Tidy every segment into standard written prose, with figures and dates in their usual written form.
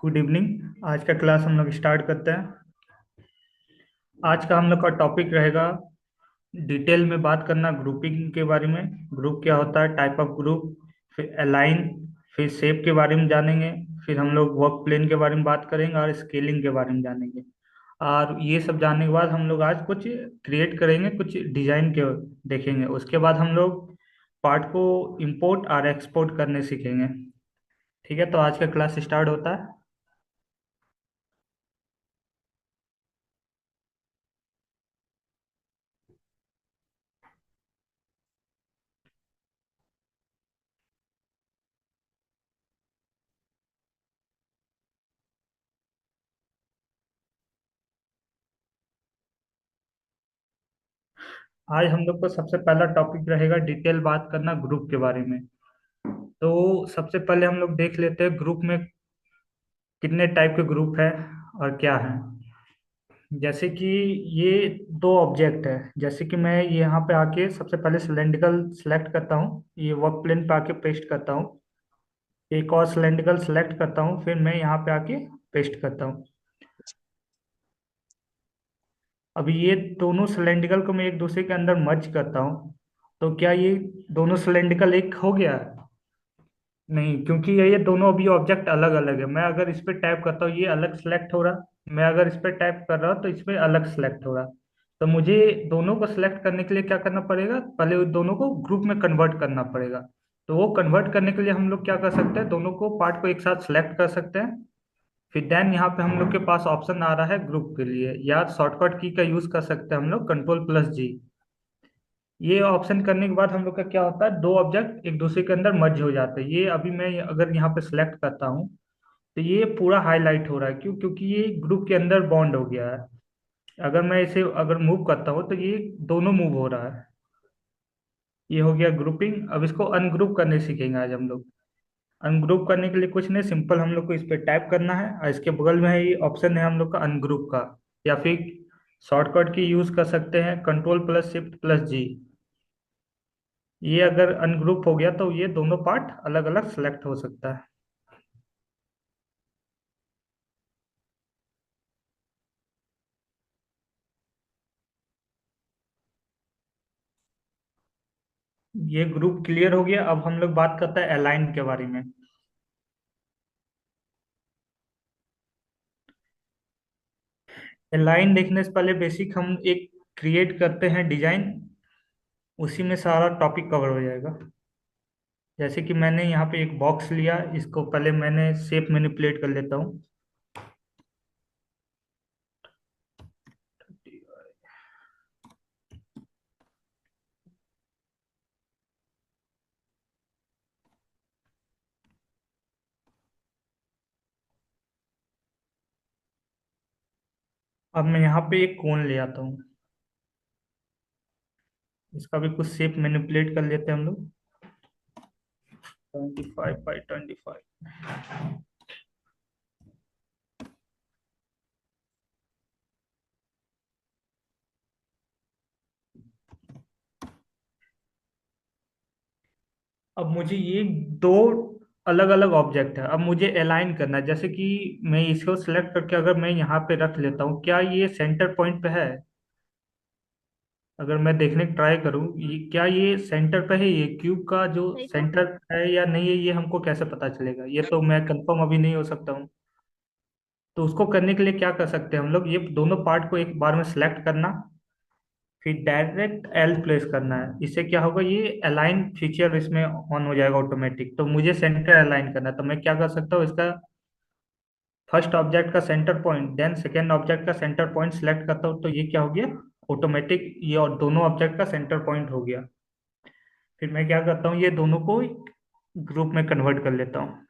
Good evening. आज का class हम लोग स्टार्ट करते हैं। आज का हम लोग का टॉपिक रहेगा डिटेल में बात करना ग्रुपिंग के बारे में। ग्रुप क्या होता है, टाइप ऑफ ग्रुप, फिर अलाइन, फिर शेप के बारे में जानेंगे। फिर हम लोग वर्क प्लेन के बारे में बात करेंगे और स्केलिंग के बारे में जानेंगे। और ये सब जानने के बाद हम लोग आज कुछ क्रिएट करेंगे, कुछ डिजाइन के देखेंगे। उसके बाद हम लोग पार्ट को इंपोर्ट और एक्सपोर्ट करने सीखेंगे। ठीक है, तो आज का क्लास स्टार्ट होता है। आज हम लोग को सबसे पहला टॉपिक रहेगा डिटेल बात करना ग्रुप के बारे में। तो सबसे पहले हम लोग देख लेते हैं ग्रुप में कितने टाइप के ग्रुप है और क्या है। जैसे कि ये दो ऑब्जेक्ट है। जैसे कि मैं यहाँ पे आके सबसे पहले सिलेंड्रिकल सेलेक्ट करता हूँ, ये वर्क प्लेन पे आके पेस्ट करता हूँ। एक और सिलेंड्रिकल सेलेक्ट करता हूँ, फिर मैं यहाँ पे आके पेस्ट करता हूँ। अभी ये दोनों सिलेंड्रिकल को मैं एक दूसरे के अंदर मर्ज करता हूँ, तो क्या ये दोनों सिलेंड्रिकल एक हो गया? नहीं, क्योंकि ये दोनों अभी ऑब्जेक्ट अलग अलग है। मैं अगर इस पे टैप करता हूँ ये अलग सेलेक्ट हो रहा, मैं अगर इस पे टैप कर रहा हूँ तो इस पे अलग सेलेक्ट हो रहा। तो मुझे दोनों को सिलेक्ट करने के लिए क्या करना पड़ेगा, पहले उन दोनों को ग्रुप में कन्वर्ट करना पड़ेगा। तो वो कन्वर्ट करने के लिए हम लोग क्या कर सकते हैं, दोनों को पार्ट को एक साथ सेलेक्ट कर सकते हैं। फिर देन यहाँ पे हम लोग के पास ऑप्शन आ रहा है ग्रुप के लिए, या शॉर्टकट की का यूज कर सकते हैं हम लोग, कंट्रोल+G। ये ऑप्शन करने के बाद हम लोग का क्या होता है, दो ऑब्जेक्ट एक दूसरे के अंदर मर्ज हो जाते हैं। ये अभी मैं अगर यहाँ पे सिलेक्ट करता हूँ तो ये पूरा हाईलाइट हो रहा है। क्यों? क्योंकि ये ग्रुप के अंदर बॉन्ड हो गया है। अगर मैं इसे अगर मूव करता हूँ तो ये दोनों मूव हो रहा है। ये हो गया ग्रुपिंग। अब इसको अनग्रुप करने सीखेंगे आज हम लोग। अनग्रुप करने के लिए कुछ नहीं, सिंपल हम लोग को इस पे टाइप करना है और इसके बगल में है ये ऑप्शन है हम लोग का अनग्रुप का। या फिर शॉर्टकट की यूज कर सकते हैं, कंट्रोल+Shift+G। ये अगर अनग्रुप हो गया तो ये दोनों पार्ट अलग अलग सेलेक्ट हो सकता है। ये ग्रुप क्लियर हो गया। अब हम लोग बात करते हैं अलाइन के बारे में। अलाइन देखने से पहले बेसिक हम एक क्रिएट करते हैं डिजाइन, उसी में सारा टॉपिक कवर हो जाएगा। जैसे कि मैंने यहाँ पे एक बॉक्स लिया, इसको पहले मैंने शेप मैनिपुलेट कर लेता हूँ। अब मैं यहाँ पे एक कोन ले आता हूँ, इसका भी कुछ शेप मैनिपुलेट कर लेते हैं हम लोग। 25 बाई 25। अब मुझे ये दो अलग अलग ऑब्जेक्ट है, अब मुझे अलाइन करना है। जैसे कि मैं इसको सिलेक्ट करके अगर मैं यहाँ पे रख लेता हूँ, क्या ये सेंटर पॉइंट पे है? अगर मैं देखने की ट्राई करूँ, क्या ये सेंटर पे है? ये क्यूब का जो सेंटर है या नहीं है, ये हमको कैसे पता चलेगा? ये तो मैं कंफर्म अभी नहीं हो सकता हूँ। तो उसको करने के लिए क्या कर सकते हैं हम लोग, ये दोनों पार्ट को एक बार में सिलेक्ट करना, फिर डायरेक्ट एल प्लेस करना है। इससे क्या होगा, ये अलाइन फीचर इसमें ऑन हो जाएगा ऑटोमेटिक। तो मुझे सेंटर अलाइन करना है, तो मैं क्या कर सकता हूँ, इसका फर्स्ट ऑब्जेक्ट का centre point then second object का सेंटर पॉइंट सिलेक्ट करता हूँ, तो ये क्या हो गया, ऑटोमेटिक ये और दोनों ऑब्जेक्ट का सेंटर पॉइंट हो गया। फिर मैं क्या करता हूँ, ये दोनों को ग्रुप में कन्वर्ट कर लेता हूँ।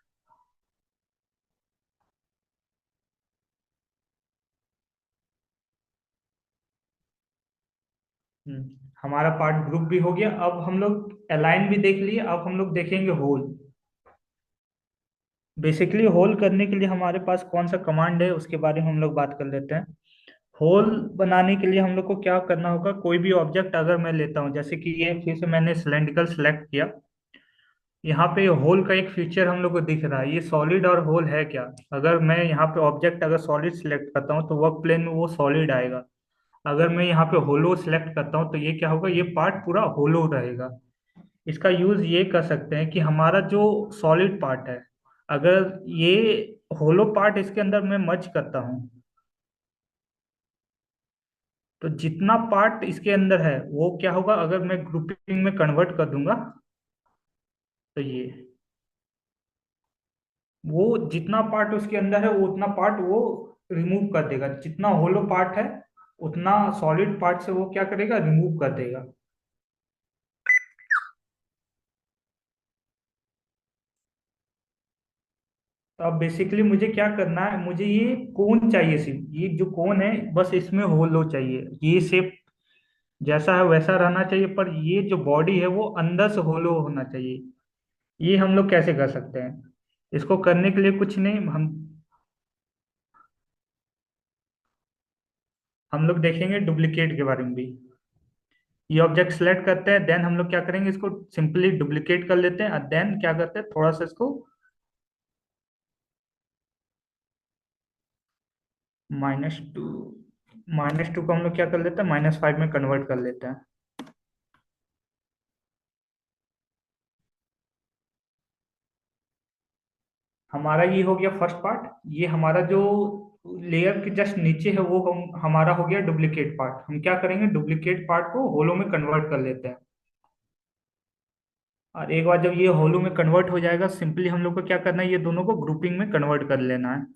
हमारा पार्ट ग्रुप भी हो गया। अब हम लोग अलाइन भी देख लिए, अब हम लोग देखेंगे होल। बेसिकली होल करने के लिए हमारे पास कौन सा कमांड है उसके बारे में हम लोग बात कर लेते हैं। होल बनाने के लिए हम लोग को क्या करना होगा, कोई भी ऑब्जेक्ट अगर मैं लेता हूँ, जैसे कि ये फिर से मैंने सिलेंड्रिकल सेलेक्ट किया, यहाँ पे होल का एक फीचर हम लोग को दिख रहा है, ये सॉलिड और होल है क्या? अगर मैं यहाँ पे ऑब्जेक्ट अगर सॉलिड सिलेक्ट करता हूँ तो वर्क प्लेन में वो सॉलिड आएगा। अगर मैं यहाँ पे होलो सिलेक्ट करता हूँ तो ये क्या होगा, ये पार्ट पूरा होलो रहेगा। इसका यूज ये कर सकते हैं कि हमारा जो सॉलिड पार्ट है, अगर ये होलो पार्ट इसके अंदर मैं मर्ज करता हूँ, तो जितना पार्ट इसके अंदर है वो क्या होगा, अगर मैं ग्रुपिंग में कन्वर्ट कर दूंगा तो ये वो जितना पार्ट उसके अंदर है वो उतना पार्ट वो रिमूव कर देगा, जितना होलो पार्ट है उतना सॉलिड पार्ट से वो क्या करेगा, रिमूव कर देगा। तो अब बेसिकली मुझे क्या करना है, मुझे ये कोन चाहिए, सिर्फ ये जो कोन है बस इसमें होलो चाहिए, ये शेप जैसा है वैसा रहना चाहिए, पर ये जो बॉडी है वो अंदर से होलो होना चाहिए। ये हम लोग कैसे कर सकते हैं? इसको करने के लिए कुछ नहीं, हम लोग देखेंगे डुप्लीकेट के बारे में भी। ये ऑब्जेक्ट सेलेक्ट करते हैं, देन हम लोग क्या करेंगे, इसको सिंपली डुप्लीकेट कर लेते हैं और देन क्या करते हैं, थोड़ा सा इसको -2, -2 को हम लोग क्या कर लेते हैं, -5 में कन्वर्ट कर लेते हैं। हमारा ये हो गया फर्स्ट पार्ट। ये हमारा जो लेयर के जस्ट नीचे है वो हम हमारा हो गया डुप्लीकेट पार्ट। हम क्या करेंगे, डुप्लीकेट पार्ट को होलो में कन्वर्ट कर लेते हैं। और एक बार जब ये होलो में कन्वर्ट हो जाएगा, सिंपली हम लोग को क्या करना है, ये दोनों को ग्रुपिंग में कन्वर्ट कर लेना है।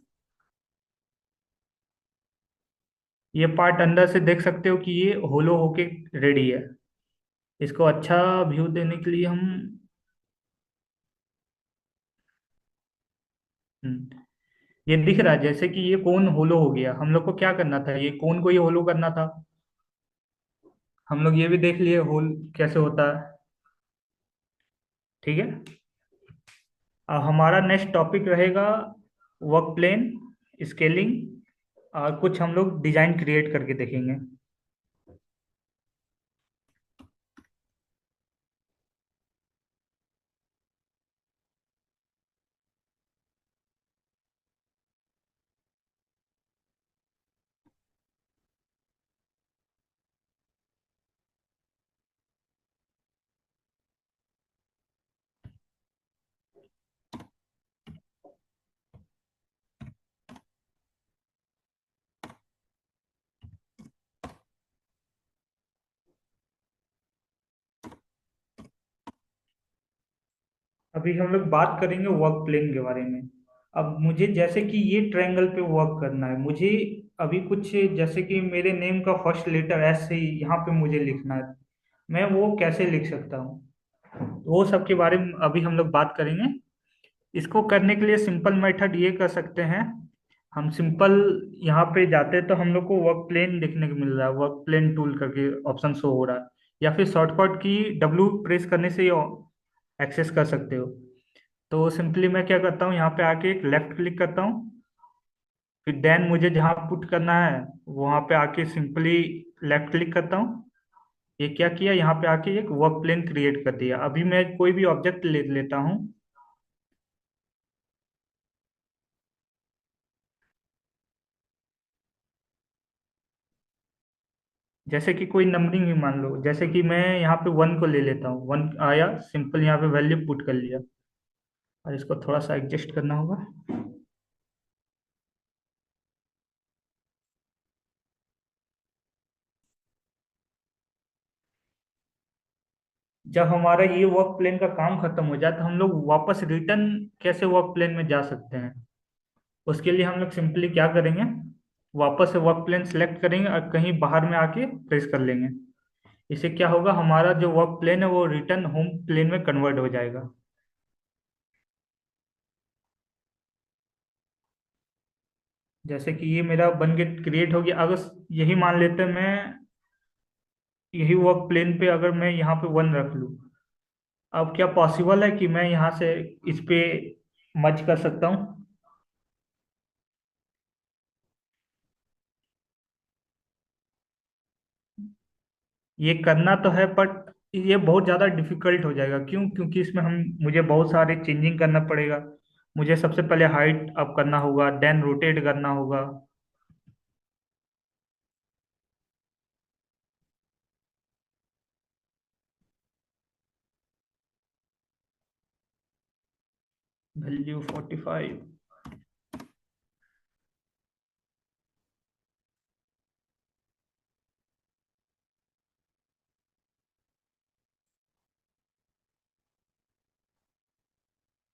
ये पार्ट अंदर से देख सकते हो कि ये होलो होके रेडी है। इसको अच्छा व्यू देने के लिए हम ये दिख रहा है जैसे कि ये कोन होलो हो गया। हम लोग को क्या करना था, ये कोन को ही होलो करना था। हम लोग ये भी देख लिए होल कैसे होता है। ठीक है। अब हमारा नेक्स्ट टॉपिक रहेगा वर्क प्लेन, स्केलिंग, और कुछ हम लोग डिजाइन क्रिएट करके देखेंगे। अभी हम लोग बात करेंगे वर्क प्लेन के बारे में। अब मुझे जैसे कि ये ट्रायंगल पे वर्क करना है, मुझे अभी कुछ जैसे कि मेरे नेम का फर्स्ट लेटर एस से यहाँ पे मुझे लिखना है, मैं वो कैसे लिख सकता हूँ, वो सब के बारे में अभी हम लोग बात करेंगे। इसको करने के लिए सिंपल मेथड ये कर सकते हैं, हम सिंपल यहाँ पे जाते हैं तो हम लोग को वर्क प्लेन देखने को मिल रहा है, वर्क प्लेन टूल करके ऑप्शन शो हो रहा है। या फिर शॉर्टकट की W प्रेस करने से एक्सेस कर सकते हो। तो सिंपली मैं क्या करता हूँ, यहाँ पे आके एक लेफ्ट क्लिक करता हूँ, फिर देन मुझे जहाँ पुट करना है वहाँ पे आके सिंपली लेफ्ट क्लिक करता हूँ। ये क्या किया, यहाँ पे आके एक वर्क प्लेन क्रिएट कर दिया। अभी मैं कोई भी ऑब्जेक्ट ले लेता हूँ, जैसे कि कोई नंबरिंग ही मान लो, जैसे कि मैं यहाँ पे 1 को ले लेता हूँ, 1 आया, सिंपल यहाँ पे वैल्यू पुट कर लिया। और इसको थोड़ा सा एडजस्ट करना होगा। जब हमारा ये वर्क प्लेन का काम खत्म हो जाए तो हम लोग वापस रिटर्न कैसे वर्क प्लेन में जा सकते हैं, उसके लिए हम लोग सिंपली क्या करेंगे, वापस से वर्क प्लेन सेलेक्ट करेंगे और कहीं बाहर में आके प्रेस कर लेंगे। इससे क्या होगा, हमारा जो वर्क प्लेन है वो रिटर्न होम प्लेन में कन्वर्ट हो जाएगा। जैसे कि ये मेरा बन के क्रिएट हो गया। अगर यही मान लेते हैं मैं, यही वर्क प्लेन पे अगर मैं यहाँ पे 1 रख लूँ, अब क्या पॉसिबल है कि मैं यहाँ से इस पे मर्ज कर सकता हूँ? ये करना तो है, बट ये बहुत ज़्यादा डिफिकल्ट हो जाएगा। क्यों? क्योंकि इसमें हम मुझे बहुत सारे चेंजिंग करना पड़ेगा। मुझे सबसे पहले हाइट अप करना होगा, देन रोटेट करना होगा। वैल्यू 45।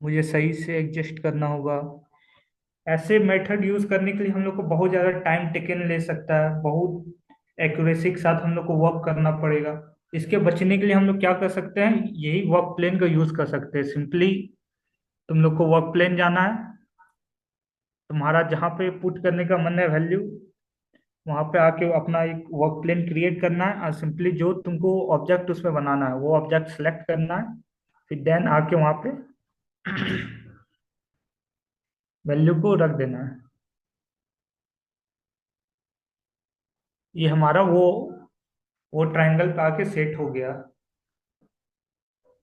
मुझे सही से एडजस्ट करना होगा। ऐसे मेथड यूज करने के लिए हम लोग को बहुत ज़्यादा टाइम टेकन ले सकता है, बहुत एक्यूरेसी के साथ हम लोग को वर्क करना पड़ेगा। इसके बचने के लिए हम लोग क्या कर सकते हैं, यही वर्क प्लेन का यूज कर सकते हैं। सिंपली तुम लोग को वर्क प्लेन जाना है, तुम्हारा जहाँ पे पुट करने का मन है वैल्यू, वहाँ पे आके अपना एक वर्क प्लेन क्रिएट करना है, और सिंपली जो तुमको ऑब्जेक्ट उसमें बनाना है वो ऑब्जेक्ट सेलेक्ट करना है। फिर देन आके वहाँ पे वैल्यू को रख देना है। ये हमारा वो ट्रायंगल पे आके सेट हो गया।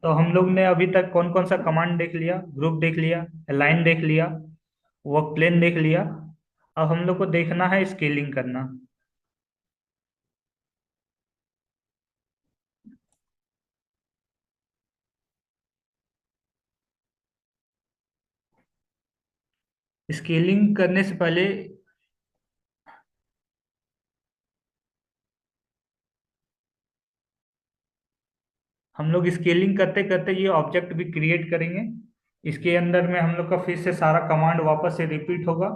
तो हम लोग ने अभी तक कौन कौन सा कमांड देख लिया, ग्रुप देख लिया, अलाइन देख लिया, वर्क प्लेन देख लिया। अब हम लोग को देखना है स्केलिंग करना। स्केलिंग करने से पहले हम लोग स्केलिंग करते करते ये ऑब्जेक्ट भी क्रिएट करेंगे। इसके अंदर में हम लोग का फिर से सारा कमांड वापस से रिपीट होगा,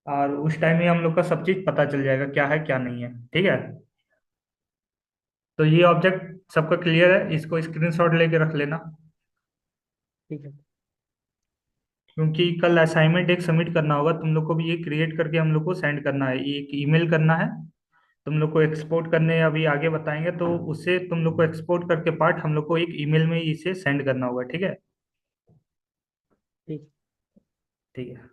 और उस टाइम ही हम लोग का सब चीज पता चल जाएगा क्या है क्या नहीं है। ठीक है। तो ये ऑब्जेक्ट सबका क्लियर है, इसको स्क्रीनशॉट लेके रख लेना। ठीक है। क्योंकि कल असाइनमेंट एक सबमिट करना होगा, तुम लोग को भी ये क्रिएट करके हम लोग को सेंड करना है, एक ईमेल करना है। तुम लोग को एक्सपोर्ट करने अभी आगे बताएंगे, तो उससे तुम लोग को एक्सपोर्ट करके पार्ट हम लोग को एक ईमेल में इसे सेंड करना होगा। ठीक है। ठीक। ठीक है।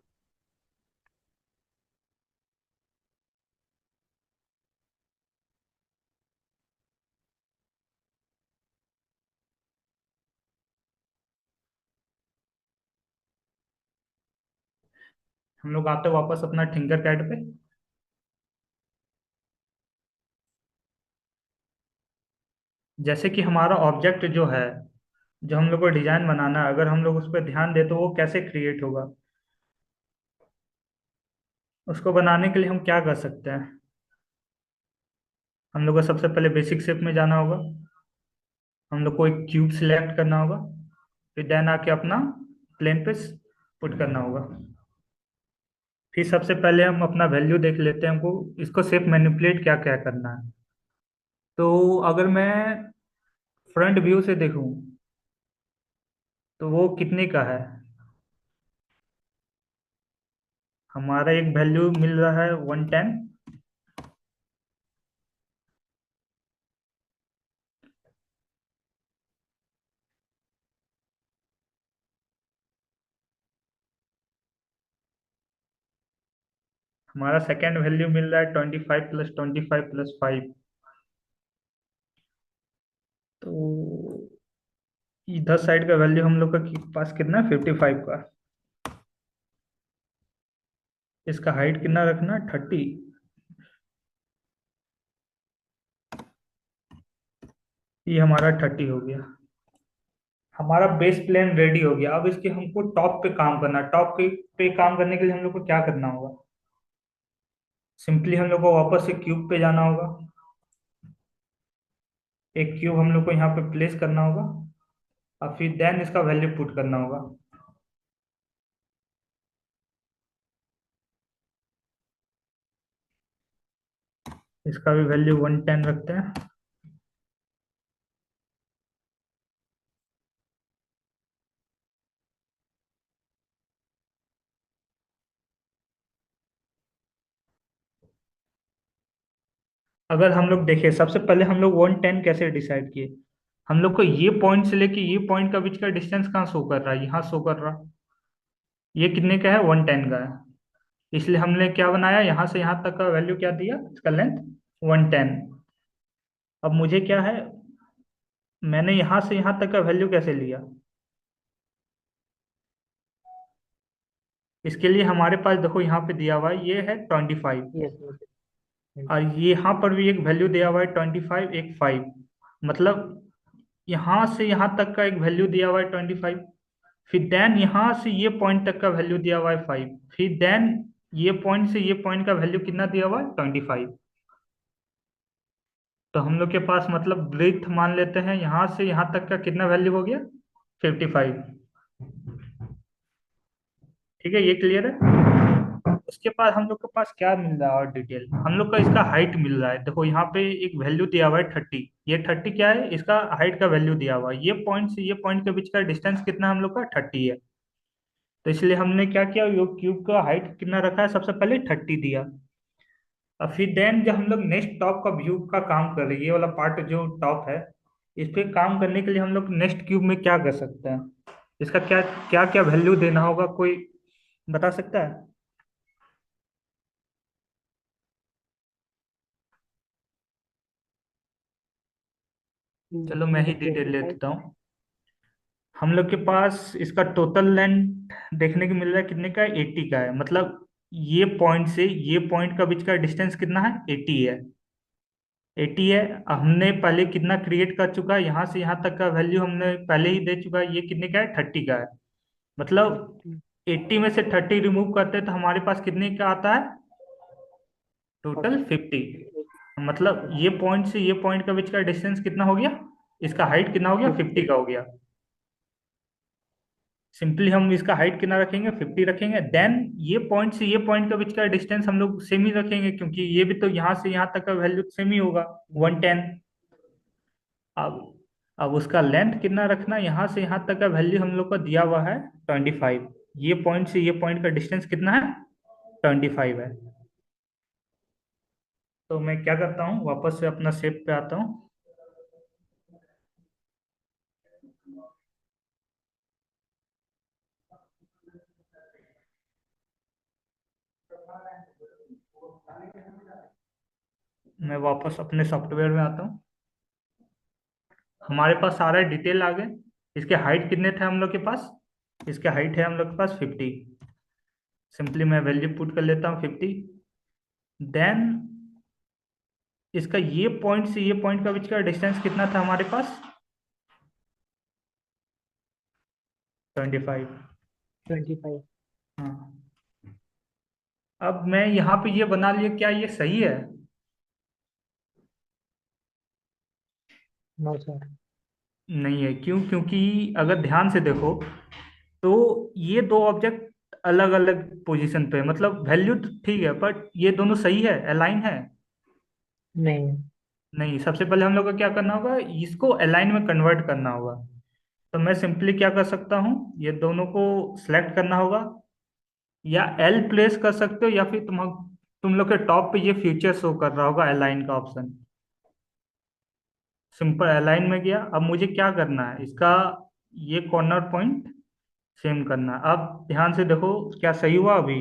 हम लोग आते वापस अपना थिंकर कैड पे। जैसे कि हमारा ऑब्जेक्ट जो है, जो हम लोग को डिजाइन बनाना है, अगर हम लोग उस पर ध्यान दे तो वो कैसे क्रिएट होगा। उसको बनाने के लिए हम क्या कर सकते हैं, हम लोग को सबसे पहले बेसिक शेप में जाना होगा। हम लोग को एक क्यूब सिलेक्ट करना होगा। फिर देन आके अपना प्लेन पे पुट करना होगा। फिर सबसे पहले हम अपना वैल्यू देख लेते हैं, हमको इसको शेप मैनिपुलेट क्या क्या करना है। तो अगर मैं फ्रंट व्यू से देखूं तो वो कितने का है। हमारा एक वैल्यू मिल रहा है 110। हमारा सेकेंड वैल्यू मिल रहा है 25 + 25 + 5। तो इधर साइड का वैल्यू हम लोग का पास कितना है, 55 का। इसका हाइट कितना रखना है, 30। ये हमारा 30 हो गया। हमारा बेस प्लेन रेडी हो गया। अब इसके हमको टॉप पे काम करना है। टॉप पे काम करने के लिए हम लोग को क्या करना होगा, सिंपली हम लोग को वापस से क्यूब पे जाना होगा। एक क्यूब हम लोग को यहाँ पे प्लेस करना होगा, और फिर देन इसका वैल्यू पुट करना होगा। इसका भी वैल्यू 110 रखते हैं। अगर हम लोग देखें, सबसे पहले हम लोग 110 कैसे डिसाइड किए। हम लोग को ये पॉइंट से लेके ये पॉइंट का बीच का डिस्टेंस कहाँ शो कर रहा है, यहाँ शो कर रहा। ये कितने का है, 110 का है। इसलिए हमने क्या बनाया, यहाँ से यहाँ तक का वैल्यू क्या दिया, इसका लेंथ 110। अब मुझे क्या है, मैंने यहाँ से यहाँ तक का वैल्यू कैसे लिया? इसके लिए हमारे पास देखो यहाँ पे दिया हुआ है, ये है 25। Yes yes. और यहाँ पर भी एक वैल्यू दिया हुआ है 25, एक 5। मतलब यहाँ से यहाँ तक का एक वैल्यू दिया हुआ है 25। फिर देन यहाँ से ये पॉइंट तक का वैल्यू दिया हुआ है 5। फिर देन ये पॉइंट से ये पॉइंट का वैल्यू कितना दिया हुआ है? 25। तो हम लोग के पास मतलब ब्रेथ मान लेते हैं, यहाँ से यहाँ तक का कितना वैल्यू हो गया? 55। ठीक है, ये क्लियर है। उसके बाद हम लोग के पास क्या मिल रहा है और डिटेल, हम लोग का इसका हाइट मिल रहा है। देखो यहाँ पे एक वैल्यू दिया हुआ है 30। ये 30 क्या है? इसका हाइट का वैल्यू दिया हुआ है। ये पॉइंट से ये पॉइंट के बीच का डिस्टेंस कितना हम लोग का? 30 है। तो इसलिए हमने क्या किया, यो क्यूब का हाइट कितना रखा है? सबसे पहले 30 दिया। और फिर देन जब हम लोग नेक्स्ट टॉप का व्यू का काम कर रहे हैं, ये वाला पार्ट जो टॉप है, इस पे काम करने के लिए हम लोग नेक्स्ट क्यूब में क्या कर सकते हैं? इसका क्या क्या क्या वैल्यू देना होगा, कोई बता सकता है? चलो मैं ही डिटेल ले 25। देता हूँ। हम लोग के पास इसका टोटल लेंथ देखने को मिल रहा है कितने का? 80 का है। मतलब ये पॉइंट से ये पॉइंट का बीच का डिस्टेंस कितना है? 80 है। 80 है। हमने पहले कितना क्रिएट कर चुका है? यहाँ से यहाँ तक का वैल्यू हमने पहले ही दे चुका है। ये कितने का है? 30 का है। मतलब 30। 80 में से 30 रिमूव करते हैं तो हमारे पास कितने का आता है? टोटल 50। मतलब ये पॉइंट से ये पॉइंट के बीच का डिस्टेंस कितना हो गया? इसका हाइट कितना हो गया? 50 का हो गया। सिंपली हम इसका हाइट कितना रखेंगे? 50 रखेंगे। देन ये पॉइंट से ये पॉइंट के बीच का डिस्टेंस हम लोग सेम ही रखेंगे, क्योंकि ये भी तो यहाँ से यहाँ तक का वैल्यू सेम ही होगा, 110। अब अब उसका लेंथ कितना रखना? यहाँ से यहाँ तक का वैल्यू हम लोग को दिया हुआ है 25। ये पॉइंट से ये पॉइंट का डिस्टेंस कितना है? 25 है। तो मैं क्या करता हूँ, वापस से अपना शेप पे आता हूँ। मैं वापस अपने सॉफ्टवेयर में आता हूँ। हमारे पास सारा डिटेल आ गए। इसके हाइट कितने थे हम लोग के पास? इसके हाइट है हम लोग के पास 50। सिंपली मैं वैल्यू पुट कर लेता हूँ 50। देन इसका ये पॉइंट से ये पॉइंट का बीच का डिस्टेंस कितना था हमारे पास? 25। 25। हाँ। अब मैं यहाँ पे ये बना लिया, क्या ये सही है? No sir. नहीं है। क्यों? क्योंकि अगर ध्यान से देखो तो ये दो ऑब्जेक्ट अलग अलग पोजीशन पे है। मतलब वैल्यू तो ठीक है, बट ये दोनों सही है, अलाइन है? नहीं। नहीं। सबसे पहले हम लोग को क्या करना होगा, इसको अलाइन में कन्वर्ट करना होगा। तो मैं सिंपली क्या कर सकता हूँ, ये दोनों को सिलेक्ट करना होगा, या एल प्लेस कर सकते हो, या फिर तुम लोग के टॉप पे ये फ्यूचर शो कर रहा होगा अलाइन का ऑप्शन। सिंपल अलाइन में गया। अब मुझे क्या करना है, इसका ये कॉर्नर पॉइंट सेम करना है। अब ध्यान से देखो, क्या सही हुआ अभी?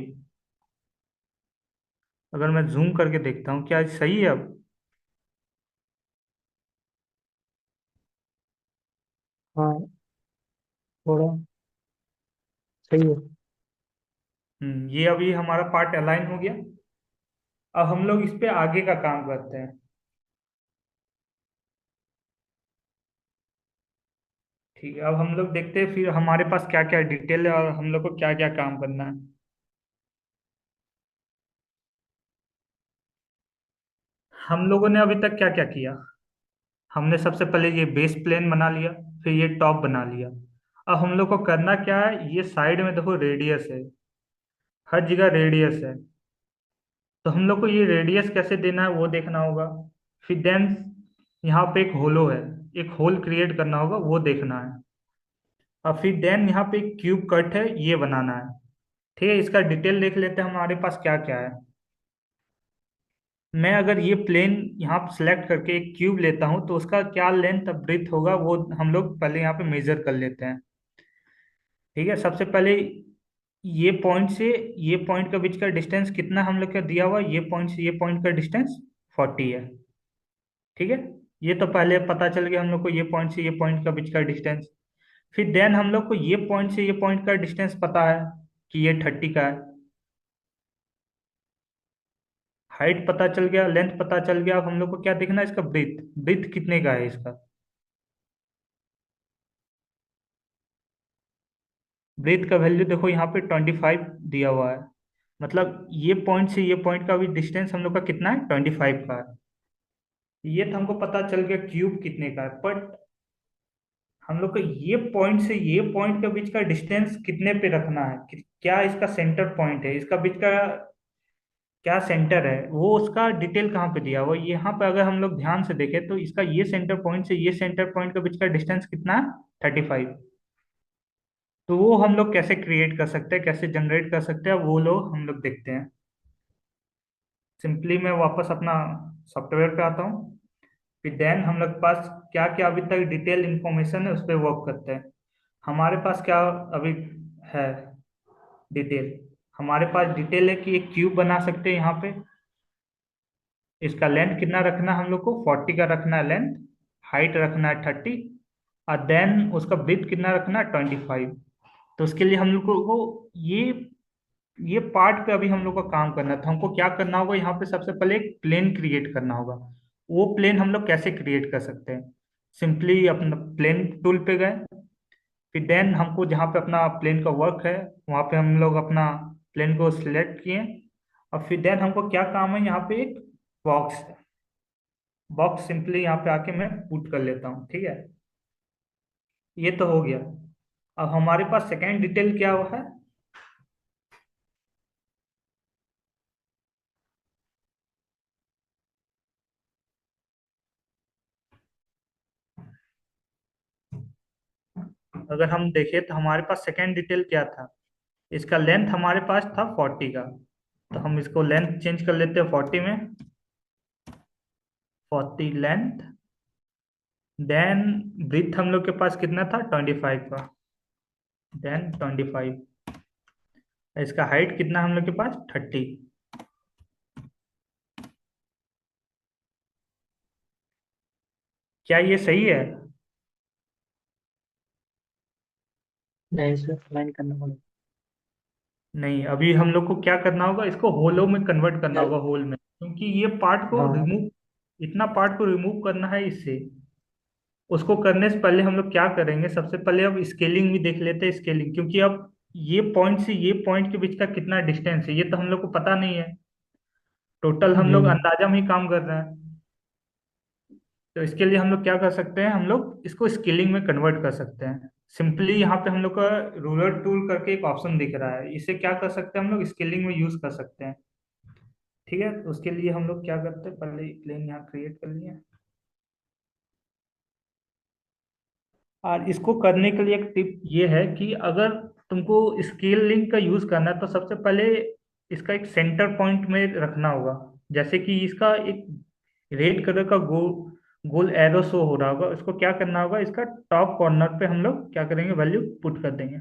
अगर मैं जूम करके देखता हूँ, क्या सही है अब? हाँ, थोड़ा सही है। ये अभी हमारा पार्ट अलाइन हो गया। अब हम लोग इस पे आगे का काम करते हैं। ठीक है, अब हम लोग देखते हैं फिर हमारे पास क्या क्या डिटेल है और हम लोग को क्या क्या काम करना है। हम लोगों ने अभी तक क्या क्या किया? हमने सबसे पहले ये बेस प्लेन बना लिया, फिर ये टॉप बना लिया। अब हम लोग को करना क्या है, ये साइड में देखो रेडियस है, हर जगह रेडियस है। तो हम लोग को ये रेडियस कैसे देना है वो देखना होगा। फिर देन यहाँ पे एक होलो है, एक होल क्रिएट करना होगा, वो देखना है। और फिर देन यहाँ पे एक क्यूब कट है, ये बनाना है। ठीक है, इसका डिटेल देख लेते हैं हमारे पास क्या क्या है। मैं अगर ये प्लेन यहाँ सेलेक्ट करके एक क्यूब लेता हूँ तो उसका क्या लेंथ और ब्रेथ होगा वो हम लोग पहले यहाँ पे मेजर कर लेते हैं। ठीक है, सबसे पहले ये पॉइंट से ये पॉइंट के बीच का डिस्टेंस कितना हम लोग का दिया हुआ है? ये पॉइंट से ये पॉइंट का डिस्टेंस 40 है। ठीक है। ये तो पहले पता चल गया हम लोग को ये पॉइंट से ये पॉइंट का बीच का डिस्टेंस। फिर देन हम लोग को ये पॉइंट से ये पॉइंट का डिस्टेंस पता है कि ये 30 का है। हाइट पता चल गया, लेंथ पता चल गया, अब हम लोग को क्या देखना है, इसका ब्रीथ। ब्रीथ कितने का है इसका? ब्रीथ का वैल्यू देखो यहाँ पे 25 दिया हुआ है। मतलब ये पॉइंट से ये पॉइंट का भी डिस्टेंस हम लोग का कितना है, 25 का है। ये तो हमको पता चल गया क्यूब कितने का है, बट हम लोग को ये पॉइंट से ये पॉइंट के बीच का डिस्टेंस कितने पे रखना है, क्या इसका सेंटर पॉइंट है, इसका बीच का क्या सेंटर है, वो उसका डिटेल कहाँ पे दिया हुआ है? यहाँ पे अगर हम लोग ध्यान से देखें तो इसका ये सेंटर पॉइंट से ये सेंटर पॉइंट के बीच का डिस्टेंस कितना है, 35। तो वो हम लोग कैसे क्रिएट कर सकते हैं, कैसे जनरेट कर सकते हैं, वो लोग हम लोग देखते हैं। सिंपली मैं वापस अपना सॉफ्टवेयर पे आता हूँ। फिर देन हम लोग के पास क्या क्या अभी तक डिटेल इंफॉर्मेशन है उस पर वर्क करते हैं। हमारे पास क्या अभी है डिटेल? हमारे पास डिटेल है कि एक क्यूब बना सकते हैं यहाँ पे। इसका लेंथ कितना रखना है हम लोग को, 40 का रखना है लेंथ। हाइट रखना है 30। और देन उसका ब्रीथ कितना रखना है, 25। तो उसके लिए हम लोग को ये ये पार्ट पे अभी हम लोग को काम करना था। हमको क्या करना होगा, यहाँ पे सबसे पहले एक प्लेन क्रिएट करना होगा। वो प्लेन हम लोग कैसे क्रिएट कर सकते हैं? सिंपली अपना प्लेन टूल पे गए। फिर देन हमको जहाँ पे अपना प्लेन का वर्क है वहाँ पे हम लोग अपना प्लेन को सिलेक्ट किए। और फिर देन हमको क्या काम है, यहाँ पे एक बॉक्स है। बॉक्स सिंपली यहाँ पे आके मैं पुट कर लेता हूँ, ठीक है। ये तो हो गया। अब हमारे पास सेकेंड डिटेल क्या हुआ है? अगर हम देखें तो हमारे पास सेकेंड डिटेल क्या था, इसका लेंथ हमारे पास था 40 का। तो हम इसको लेंथ चेंज कर लेते हैं 40 में। 40 लेंथ। देन ब्रीथ हम लोग के पास कितना था, 25 का। देन 25। इसका हाइट कितना हम लोग के पास, 30। क्या ये सही है? नहीं सर, लाइन करना पड़ेगा। नहीं, अभी हम लोग को क्या करना होगा, इसको होलो में कन्वर्ट करना सर, होगा, होल में, क्योंकि ये पार्ट को हाँ। रिमूव, इतना पार्ट को रिमूव करना है इससे। उसको करने से पहले हम लोग क्या करेंगे, सबसे पहले अब स्केलिंग भी देख लेते हैं, स्केलिंग, क्योंकि अब ये पॉइंट से ये पॉइंट के बीच का कितना डिस्टेंस है ये तो हम लोग को पता नहीं है। टोटल हम लोग हम्म। अंदाजा में ही काम कर रहे हैं। तो इसके लिए हम लोग क्या कर सकते हैं, हम लोग इसको स्केलिंग में कन्वर्ट कर सकते हैं। सिंपली यहाँ पे हम लोग का रूलर टूल करके एक ऑप्शन दिख रहा है, इसे क्या कर सकते हैं हम लोग, स्केलिंग में यूज कर सकते हैं। ठीक है, तो उसके लिए हम लोग क्या करते हैं, पहले प्लेन यहाँ क्रिएट कर लिए। और इसको करने के लिए एक टिप ये है कि अगर तुमको स्केल लिंक का यूज करना है तो सबसे पहले इसका एक सेंटर पॉइंट में रखना होगा। जैसे कि इसका एक रेड कलर का गोल गोल एरो शो हो रहा होगा, इसको क्या करना होगा, इसका टॉप कॉर्नर पे हम लोग क्या करेंगे, वैल्यू पुट कर देंगे।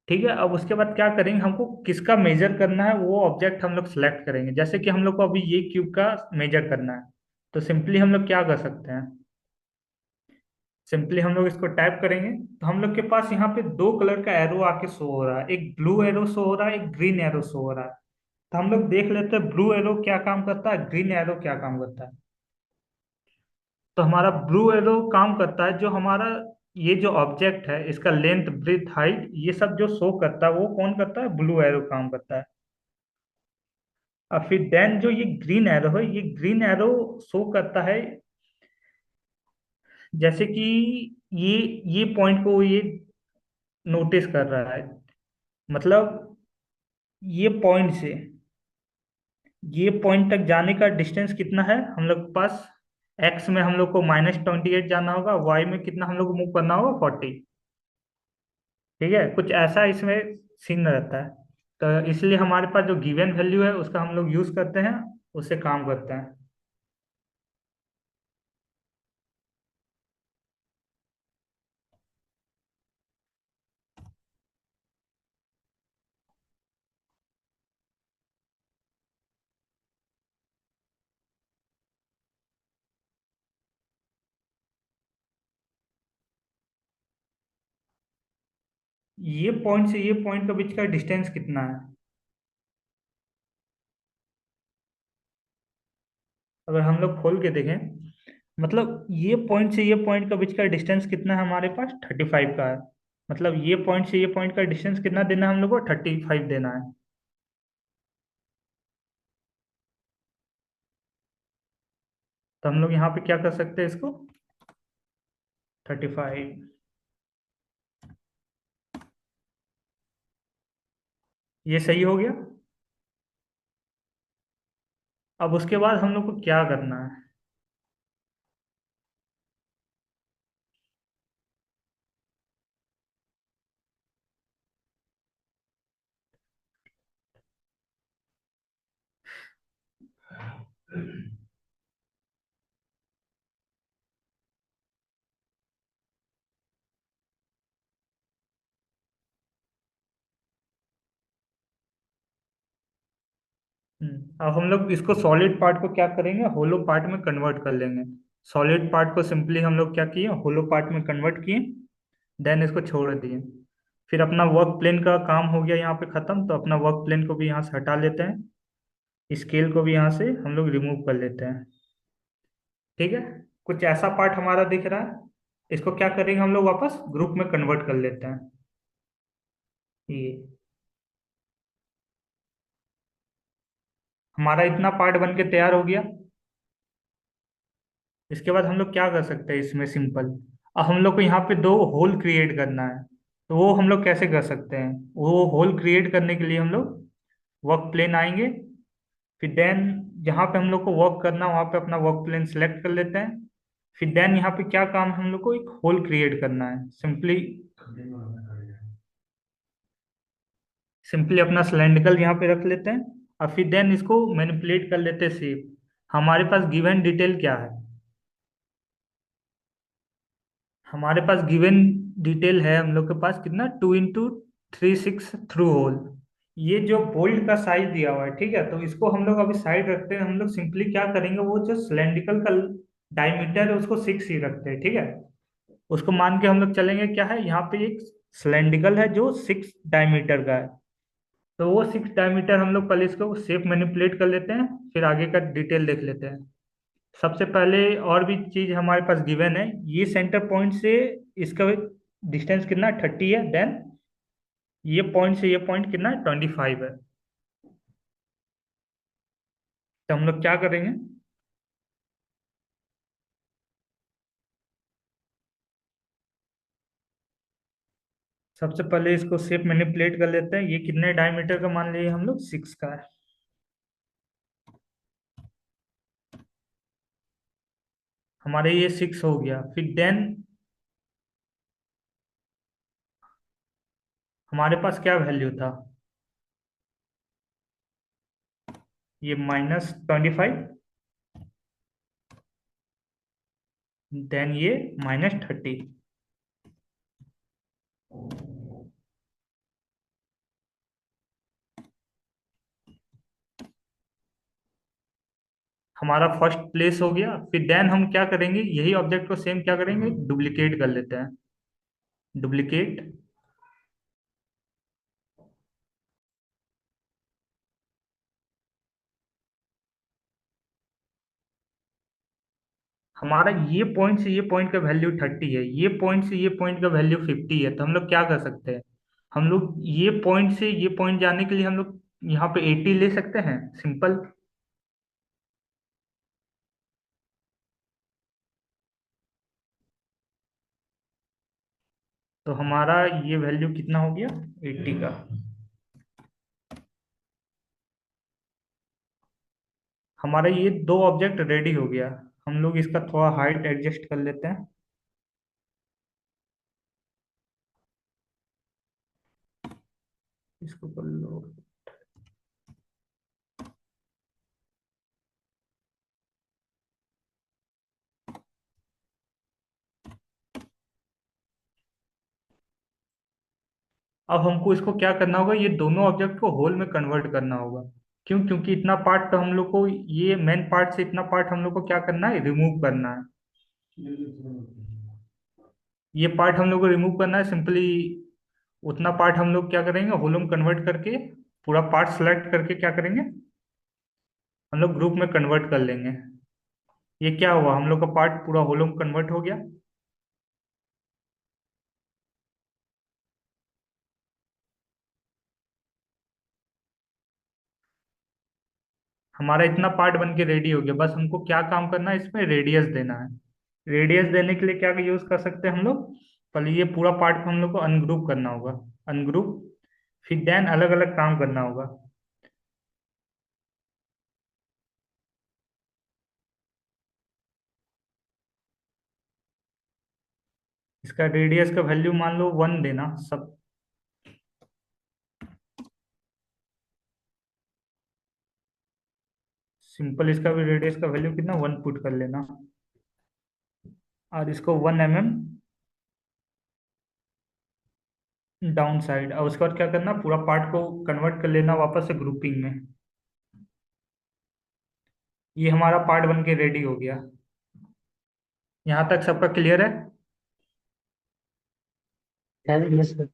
ठीक है, अब उसके बाद क्या करेंगे, हमको किसका मेजर करना है वो ऑब्जेक्ट हम लोग सेलेक्ट करेंगे। जैसे कि हम लोग को अभी ये क्यूब का मेजर करना है, तो सिंपली हम लोग क्या कर सकते हैं, सिंपली हम लोग इसको टाइप करेंगे तो हम लोग के पास यहाँ पे दो कलर का एरो आके शो हो रहा है, एक ब्लू एरो शो हो रहा है, एक ग्रीन एरो शो हो रहा है। तो हम लोग देख लेते हैं ब्लू एरो क्या काम करता है, ग्रीन एरो क्या काम करता है। तो हमारा ब्लू एरो काम करता है, जो हमारा ये जो ऑब्जेक्ट है इसका लेंथ ब्रेथ हाइट ये सब जो शो करता है वो कौन करता है, ब्लू एरो काम करता है। और फिर देन जो ये ग्रीन एरो है, ये ग्रीन एरो शो करता है, जैसे कि ये ये पॉइंट को ये नोटिस कर रहा है। मतलब ये पॉइंट से ये पॉइंट तक जाने का डिस्टेंस कितना है हम लोग के पास, एक्स में हम लोग को -28 जाना होगा, वाई में कितना हम लोग को मूव करना होगा, 40। ठीक है, कुछ ऐसा इसमें सीन रहता है। तो इसलिए हमारे पास जो गिवन वैल्यू है उसका हम लोग यूज करते हैं, उससे काम करते हैं। ये पॉइंट से ये पॉइंट के बीच का डिस्टेंस कितना है? अगर हम लोग खोल के देखें, मतलब ये पॉइंट से ये पॉइंट का बीच का डिस्टेंस कितना है हमारे पास? 35 का है। मतलब ये पॉइंट से ये पॉइंट का डिस्टेंस कितना देना है हम लोग को? 35 देना है। तो हम लोग यहाँ पे क्या कर सकते हैं इसको? 35। ये सही हो गया। अब उसके बाद हम लोग को क्या करना है? अब हम लोग इसको सॉलिड पार्ट को क्या करेंगे? होलो पार्ट में कन्वर्ट कर लेंगे। सॉलिड पार्ट को सिंपली हम लोग क्या किए? होलो पार्ट में कन्वर्ट किए। देन इसको छोड़ दिए। फिर अपना वर्क प्लेन का काम हो गया यहाँ पे खत्म। तो अपना वर्क प्लेन को भी यहाँ से हटा लेते हैं। स्केल को भी यहाँ से हम लोग रिमूव कर लेते हैं। ठीक है। कुछ ऐसा पार्ट हमारा दिख रहा है। इसको क्या करेंगे हम लोग? वापस ग्रुप में कन्वर्ट कर लेते हैं। ये हमारा इतना पार्ट बन के तैयार हो गया। इसके बाद हम लोग क्या कर सकते हैं इसमें? सिंपल, अब हम लोग को यहाँ पे दो होल क्रिएट करना है। तो वो हम लोग कैसे कर सकते हैं? वो होल क्रिएट करने के लिए हम लोग वर्क प्लेन आएंगे। फिर देन जहाँ पे हम लोग को वर्क करना है वहाँ पे अपना वर्क प्लेन सेलेक्ट कर लेते हैं। फिर देन यहाँ पे क्या काम है? हम लोग को एक होल क्रिएट करना है। सिंपली सिंपली अपना सिलेंड्रिकल यहाँ पे रख लेते हैं। और फिर देन इसको मैनिपुलेट कर लेते हैं शेप। हमारे पास गिवन डिटेल क्या है? हमारे पास गिवन डिटेल है हम लोग के पास कितना? 2x36 through whole. ये जो बोल्ट का साइज दिया हुआ है, ठीक है, तो इसको हम लोग अभी साइड रखते हैं। हम लोग सिंपली क्या करेंगे? वो जो सिलेंड्रिकल का डायमीटर है उसको 6 ही रखते हैं। ठीक है। उसको मान के हम लोग चलेंगे। क्या है यहाँ पे? एक सिलेंड्रिकल है जो 6 डायमीटर का है। तो वो 6 डायमीटर हम लोग पहले इसको शेप मैनिपुलेट कर लेते हैं। फिर आगे का डिटेल देख लेते हैं। सबसे पहले और भी चीज हमारे पास गिवन है। ये सेंटर पॉइंट से इसका डिस्टेंस कितना? 30 है। देन ये पॉइंट से ये पॉइंट कितना है? 25 है। तो हम लोग क्या करेंगे? सबसे पहले इसको शेप मैनिपुलेट कर लेते हैं। ये कितने डायमीटर का मान लिए हम लोग? 6 का है। हमारे ये 6 हो गया। फिर देन हमारे पास क्या वैल्यू था? ये -25। देन ये -30। हमारा फर्स्ट प्लेस हो गया। फिर देन हम क्या करेंगे? यही ऑब्जेक्ट को सेम क्या करेंगे? डुप्लीकेट कर लेते हैं। डुप्लीकेट। हमारा ये पॉइंट से ये पॉइंट का वैल्यू 30 है। ये पॉइंट से ये पॉइंट का वैल्यू 50 है। तो हम लोग क्या कर सकते हैं? हम लोग ये पॉइंट से ये पॉइंट जाने के लिए हम लोग यहाँ पे 80 ले सकते हैं। सिंपल। तो हमारा ये वैल्यू कितना हो गया? 80 का। हमारा ये दो ऑब्जेक्ट रेडी हो गया। हम लोग इसका थोड़ा हाइट एडजस्ट कर लेते हैं। इसको कर लो। अब हमको इसको क्या करना होगा? ये दोनों ऑब्जेक्ट को होल में कन्वर्ट करना होगा। क्यों? क्योंकि इतना पार्ट तो हम लोग को, ये मेन पार्ट से इतना पार्ट हम लोग को क्या करना है? रिमूव करना है। ये पार्ट हम लोग को रिमूव करना है सिंपली। उतना पार्ट हम लोग क्या करेंगे, वॉल्यूम कन्वर्ट करके पूरा पार्ट सेलेक्ट करके क्या करेंगे, हम लोग ग्रुप में कन्वर्ट कर लेंगे। ये क्या हुआ, हम लोग का पार्ट पूरा वॉल्यूम कन्वर्ट हो गया। हमारा इतना पार्ट बन के रेडी हो गया, बस हमको क्या काम करना है, इसमें रेडियस देना है। रेडियस देने के लिए क्या यूज कर सकते हैं हम लोग, पहले ये पूरा पार्ट को हम लोग को अनग्रुप करना होगा। अनग्रुप, फिर देन अलग अलग काम करना होगा। इसका रेडियस का वैल्यू मान लो 1 देना सब। सिंपल, इसका भी रेडियस का वैल्यू कितना, 1 पुट कर लेना। और इसको 1 mm डाउन साइड, और उसके बाद क्या करना, पूरा पार्ट को कन्वर्ट कर लेना वापस से ग्रुपिंग में। ये हमारा पार्ट बन के रेडी हो गया। यहाँ तक सबका क्लियर है। Yes sir.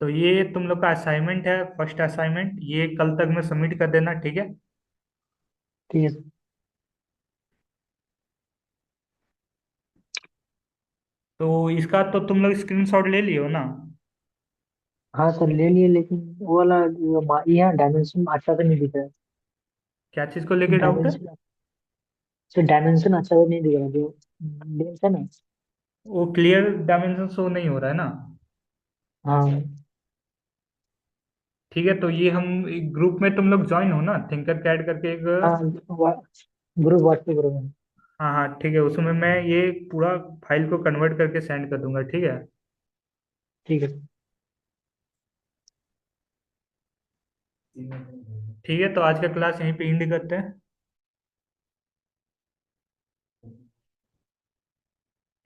तो ये तुम लोग का असाइनमेंट है, फर्स्ट असाइनमेंट, ये कल तक में सबमिट कर देना, ठीक है। ठीक है सर। तो इसका तो तुम लोग स्क्रीनशॉट ले लियो ना। हाँ सर ले लिए, लेकिन वो वाला जो यहाँ डायमेंशन अच्छा से नहीं दिख रहा है। क्या चीज को लेके डाउट है। डायमेंशन सर, डायमेंशन अच्छा से नहीं दिख रहा, जो लेंस है ना। वो क्लियर डायमेंशन शो नहीं हो रहा है ना। हाँ ठीक है, तो ये हम ग्रुप में तुम लोग ज्वाइन हो ना, थिंकर कैड करके हाँ, एक। ग्रुप व्हाट्सएप ग्रुप है। हाँ हाँ ठीक है, उसमें मैं ये पूरा फाइल को कन्वर्ट करके सेंड कर दूंगा, ठीक है। ठीक है। ठीक है, तो आज का क्लास यहीं पे एंड करते हैं।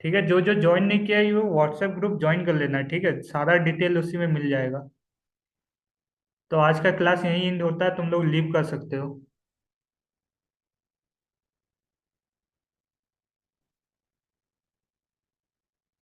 ठीक है, जो जो ज्वाइन नहीं किया है वो व्हाट्सएप ग्रुप ज्वाइन कर लेना, ठीक है, सारा डिटेल उसी में मिल जाएगा। तो आज का क्लास यहीं एंड होता है, तुम लोग लीव कर सकते हो।